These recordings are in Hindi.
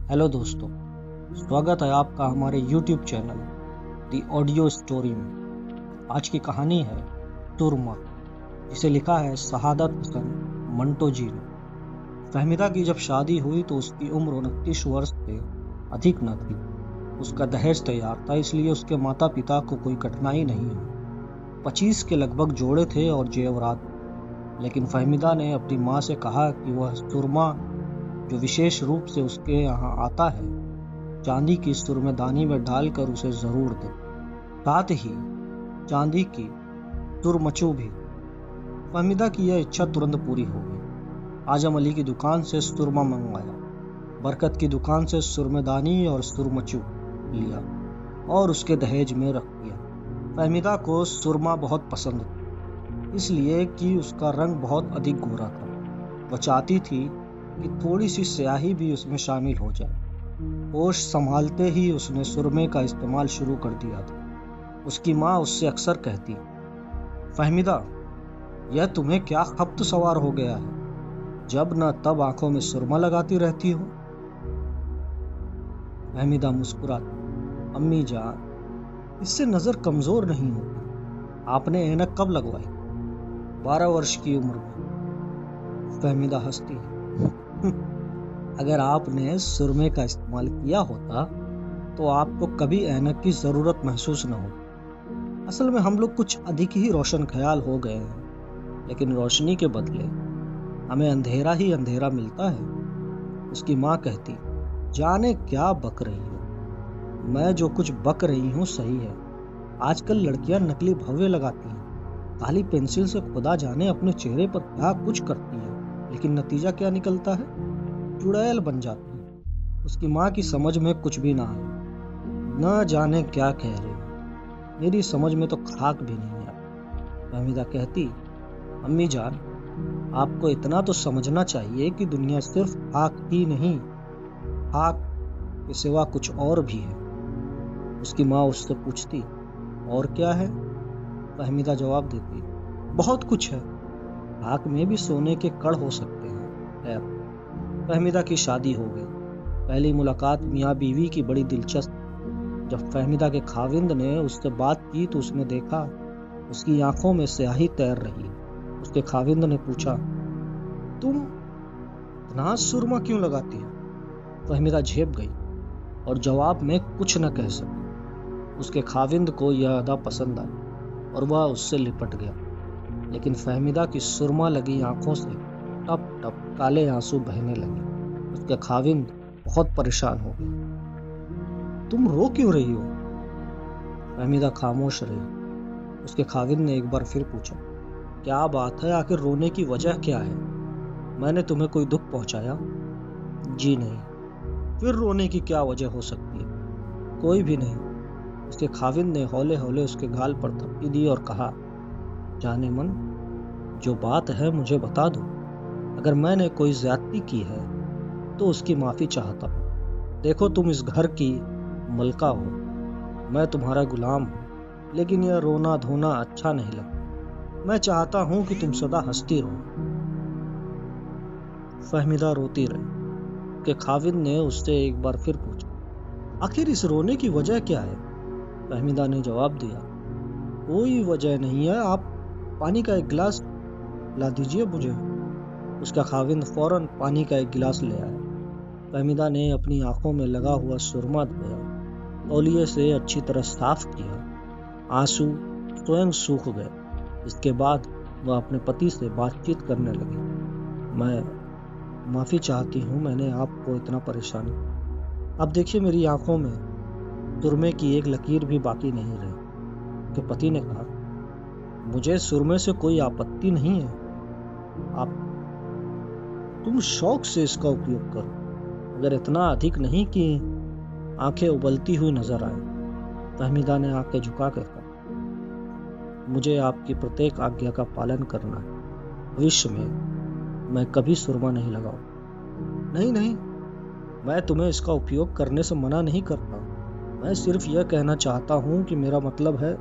हेलो दोस्तों, स्वागत है आपका हमारे YouTube channel the audio story में। आज की कहानी है सुरमा, जिसे लिखा है शहादत हसन मंटो जी ने। फहमीदा की जब शादी हुई तो उसकी उम्र 29 वर्ष से अधिक न थी। उसका दहेज तैयार था, इसलिए उसके माता पिता को कोई कठिनाई नहीं हुई। 25 के लगभग जोड़े थे और जेवरात। लेकिन फहमीदा ने अपनी माँ से कहा कि वह सुरमा, जो विशेष रूप से उसके यहाँ आता है, चांदी की सुरमेदानी में डालकर उसे जरूर दे। साथ ही चांदी की सुरमचू भी। फहमीदा की यह इच्छा तुरंत पूरी हो गई। आजम अली की दुकान से सुरमा मंगवाया, बरकत की दुकान से सुरमेदानी और सुरमचू लिया और उसके दहेज में रख दिया। फहमीदा को सुरमा बहुत पसंद था, इसलिए कि उसका रंग बहुत अधिक गोरा था। वह चाहती थी कि थोड़ी सी स्याही भी उसमें शामिल हो जाए। होश संभालते ही उसने सुरमे का इस्तेमाल शुरू कर दिया था। उसकी माँ उससे अक्सर कहती, फहमीदा, यह तुम्हें क्या खप्त सवार हो गया है, जब न तब आंखों में सुरमा लगाती रहती हो। फहमीदा मुस्कुराती, अम्मी जान, इससे नजर कमजोर नहीं होती। आपने ऐनक कब लगवाई? 12 वर्ष की उम्र में। फहमीदा हंसती है, अगर आपने सुरमे का इस्तेमाल किया होता तो आपको कभी ऐनक की जरूरत महसूस न हो। असल में हम लोग कुछ अधिक ही रोशन ख्याल हो गए हैं, लेकिन रोशनी के बदले हमें अंधेरा ही अंधेरा मिलता है। उसकी माँ कहती, जाने क्या बक रही हो। मैं जो कुछ बक रही हूँ सही है। आजकल लड़कियां नकली भव्य लगाती हैं, काली पेंसिल से खुदा जाने अपने चेहरे पर क्या कुछ करती हैं, लेकिन नतीजा क्या निकलता है? चुड़ैल बन जाती है। उसकी माँ की समझ में कुछ भी ना आया। न जाने क्या कह रही है, मेरी समझ में तो खाक भी नहीं आता। फहमीदा कहती, अम्मी जान, आपको इतना तो समझना चाहिए कि दुनिया सिर्फ खाक ही नहीं, खाक के सिवा कुछ और भी है। उसकी माँ उससे पूछती, और क्या है? फहमीदा जवाब देती, बहुत कुछ है। खाक में भी सोने के कण हो सकते हैं। फहमीदा की शादी हो गई। पहली मुलाकात मियाँ बीवी की बड़ी दिलचस्प। जब फहमीदा के खाविंद ने उससे बात की तो उसने देखा उसकी आंखों में स्याही तैर रही। उसके खाविंद ने पूछा, तुम इतना सुरमा क्यों लगाती हो? फहमीदा झेप गई और जवाब में कुछ न कह सकी। उसके खाविंद को यह अदा पसंद आई और वह उससे लिपट गया। लेकिन फहमीदा की सुरमा लगी आंखों से टप टप काले आंसू बहने लगे। उसके खाविंद बहुत परेशान हो गए। तुम रो क्यों रही हो? फहमीदा खामोश रही। उसके खाविंद ने एक बार फिर पूछा, क्या बात है? आखिर रोने की वजह क्या है? मैंने तुम्हें कोई दुख पहुंचाया? जी नहीं। फिर रोने की क्या वजह हो सकती है? कोई भी नहीं। उसके खाविंद ने हौले हौले उसके गाल पर थपकी दी और कहा, जाने मन, जो बात है मुझे बता दो। अगर मैंने कोई ज्यादती की है तो उसकी माफी चाहता हूँ। देखो, तुम इस घर की मलका हो, मैं तुम्हारा गुलाम हूँ, लेकिन यह रोना धोना अच्छा नहीं लगता। मैं चाहता हूँ कि तुम सदा हंसती रहो। फहमीदा रोती रही। के खाविंद ने उससे एक बार फिर पूछा, आखिर इस रोने की वजह क्या है? फहमीदा ने जवाब दिया, कोई वजह नहीं है, आप पानी का एक गिलास ला दीजिए मुझे। उसका खाविंद फौरन पानी का एक गिलास ले आया। फहमीदा ने अपनी आंखों में लगा हुआ सुरमा धोया, तौलिए से अच्छी तरह साफ किया। आंसू स्वयं सूख गए। इसके बाद वह अपने पति से बातचीत करने लगी। मैं माफी चाहती हूँ, मैंने आपको इतना परेशान किया। अब देखिए, मेरी आंखों में सुरमे की एक लकीर भी बाकी नहीं रही। उसके पति ने कहा, मुझे सुरमे से कोई आपत्ति नहीं है, आप तुम शौक से इसका उपयोग करो, अगर इतना अधिक नहीं कि आंखें उबलती हुई नजर आए। फहमीदा ने आंखें झुका कर कहा, मुझे आपकी प्रत्येक आज्ञा का पालन करना है। भविष्य में मैं कभी सुरमा नहीं लगाऊं। नहीं नहीं, मैं तुम्हें इसका उपयोग करने से मना नहीं करता। मैं सिर्फ यह कहना चाहता हूँ कि मेरा मतलब है,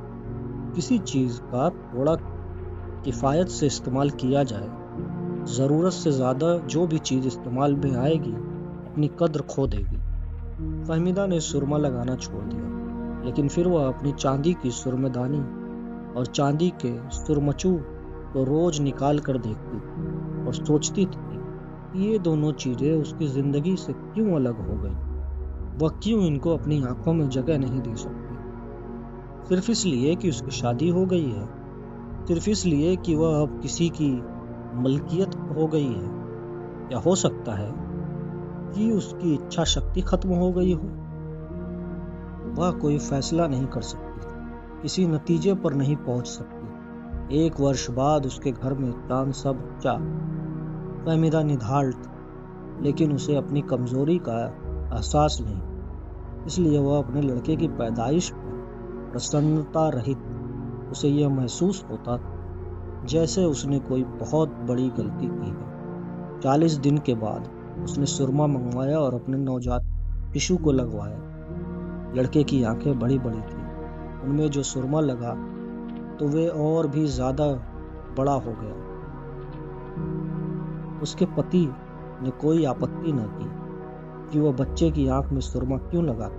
किसी चीज का थोड़ा किफायत से इस्तेमाल किया जाए। जरूरत से ज्यादा जो भी चीज इस्तेमाल में आएगी अपनी कद्र खो देगी। फहमीदा ने सुरमा लगाना छोड़ दिया, लेकिन फिर वह अपनी चांदी की सुरमदानी और चांदी के सुरमचू को रोज निकाल कर देखती और सोचती थी कि ये दोनों चीजें उसकी जिंदगी से क्यों अलग हो गई। वह क्यों इनको अपनी आंखों में जगह नहीं दे सकती। सिर्फ इसलिए कि उसकी शादी हो गई है, सिर्फ इसलिए कि वह अब किसी की मलकियत हो गई है, या हो सकता है कि उसकी इच्छा शक्ति खत्म हो गई हो। वह कोई फैसला नहीं कर सकती, किसी नतीजे पर नहीं पहुंच सकती। 1 वर्ष बाद उसके घर में चांद सा बच्चा। फहमीदा निढाल था, लेकिन उसे अपनी कमजोरी का एहसास नहीं। इसलिए वह अपने लड़के की पैदाइश पर प्रसन्नता रहित। उसे यह महसूस होता जैसे उसने कोई बहुत बड़ी गलती की है। 40 दिन के बाद उसने सुरमा मंगवाया और अपने नवजात शिशु को लगवाया। लड़के की आंखें बड़ी बड़ी थी, उनमें जो सुरमा लगा तो वे और भी ज्यादा बड़ा हो गया। उसके पति ने कोई आपत्ति न की कि वह बच्चे की आंख में सुरमा क्यों लगा,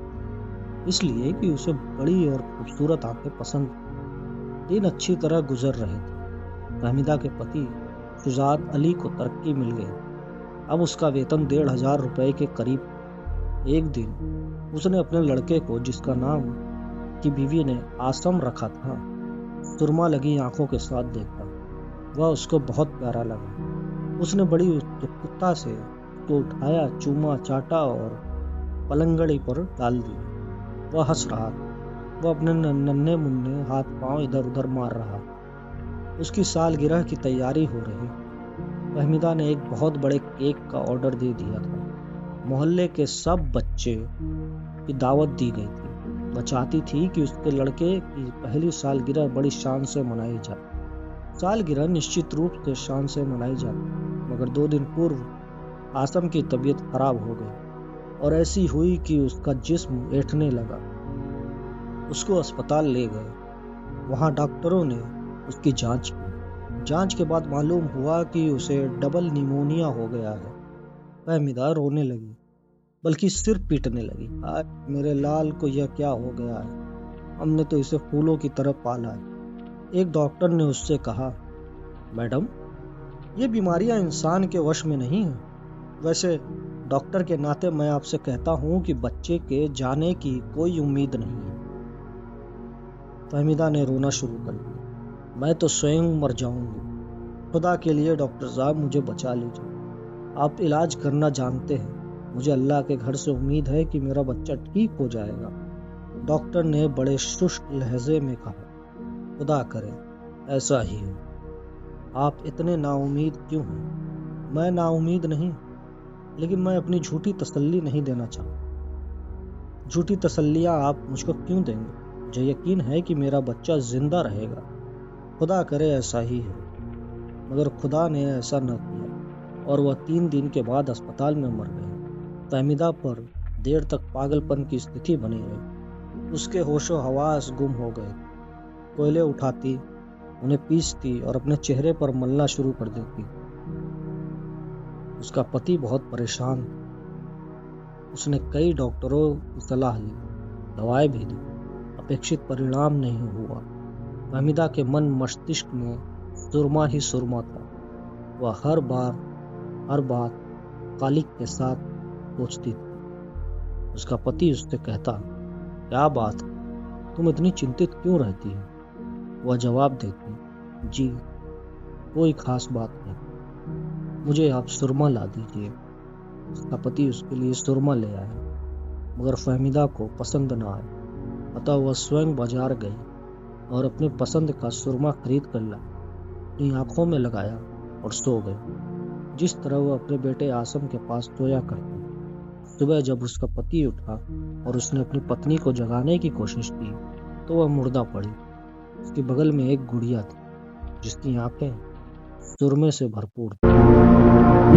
इसलिए कि उसे बड़ी और खूबसूरत आंखें पसंद। दिन अच्छी तरह गुजर रहे थे। फहमीदा के पति शुजात अली को तरक्की मिल गई। अब उसका वेतन 1500 रुपए के करीब। एक दिन उसने अपने लड़के को, जिसका नाम की बीवी ने आसम रखा था, सुरमा लगी आंखों के साथ देखा। वह उसको बहुत प्यारा लगा। उसने बड़ी उत्सुकता से उसको उठाया, चूमा, चाटा और पलंगड़ी पर डाल दिया। वह हंस रहा, वह अपने नन्हे मुन्ने हाथ पांव इधर उधर मार रहा। उसकी सालगिरह की तैयारी हो रही। फहमीदा ने एक बहुत बड़े केक का ऑर्डर दे दिया था। मोहल्ले के सब बच्चे की दावत दी गई थी। वह चाहती थी कि उसके लड़के की पहली सालगिरह बड़ी शान से मनाई जाए। सालगिरह निश्चित रूप से शान से मनाई जाती, मगर 2 दिन पूर्व आसम की तबीयत खराब हो गई और ऐसी हुई कि उसका जिस्म ऐंठने लगा। उसको अस्पताल ले गए। वहां डॉक्टरों ने उसकी जांच की। जांच के बाद मालूम हुआ कि उसे डबल निमोनिया हो गया है। फहमीदा रोने लगी, बल्कि सिर पीटने लगी। मेरे लाल को यह क्या हो गया है? हमने तो इसे फूलों की तरह पाला है। एक डॉक्टर ने उससे कहा, मैडम, ये बीमारियां इंसान के वश में नहीं है। वैसे डॉक्टर के नाते मैं आपसे कहता हूँ कि बच्चे के जाने की कोई उम्मीद नहीं है। फहमीदा ने रोना शुरू कर दिया। मैं तो स्वयं मर जाऊंगी। खुदा के लिए डॉक्टर साहब, मुझे बचा लीजिए। आप इलाज करना जानते हैं। मुझे अल्लाह के घर से उम्मीद है कि मेरा बच्चा ठीक हो जाएगा। डॉक्टर ने बड़े शुष्क लहजे में कहा, खुदा करे ऐसा ही हो। आप इतने नाउमीद क्यों हैं? मैं नाउमीद नहीं, लेकिन मैं अपनी झूठी तसल्ली नहीं देना चाहता। झूठी तसल्लियां आप मुझको क्यों देंगे? मुझे यकीन है कि मेरा बच्चा जिंदा रहेगा। खुदा करे ऐसा ही हो। मगर खुदा ने ऐसा न किया और वह 3 दिन के बाद अस्पताल में मर गए। फहमीदा पर देर तक पागलपन की स्थिति बनी रही। उसके होशो हवास गुम हो गए। कोयले उठाती, उन्हें पीसती और अपने चेहरे पर मलना शुरू कर देती। उसका पति बहुत परेशान था। उसने कई डॉक्टरों की सलाह ली, दवाएं भी दी। अपेक्षित परिणाम नहीं हुआ। फहमीदा के मन मस्तिष्क में सुरमा ही सुरमा था। वह हर बात कालिक के साथ सोचती थी। उसका पति उससे कहता, क्या बात, तुम इतनी चिंतित क्यों रहती हो? वह जवाब देती, जी कोई खास बात नहीं, मुझे आप सुरमा ला दीजिए। उसका पति उसके लिए सुरमा ले आया, मगर फहमीदा को पसंद न आया। अतः वह स्वयं बाजार गई और अपनी पसंद का सुरमा खरीद कर लाई, अपनी आंखों में लगाया और सो गई, जिस तरह वह अपने बेटे आसम के पास सोया करती। सुबह जब उसका पति उठा और उसने अपनी पत्नी को जगाने की कोशिश की तो वह मुर्दा पड़ी। उसके बगल में एक गुड़िया थी जिसकी आंखें सुरमे से भरपूर थी।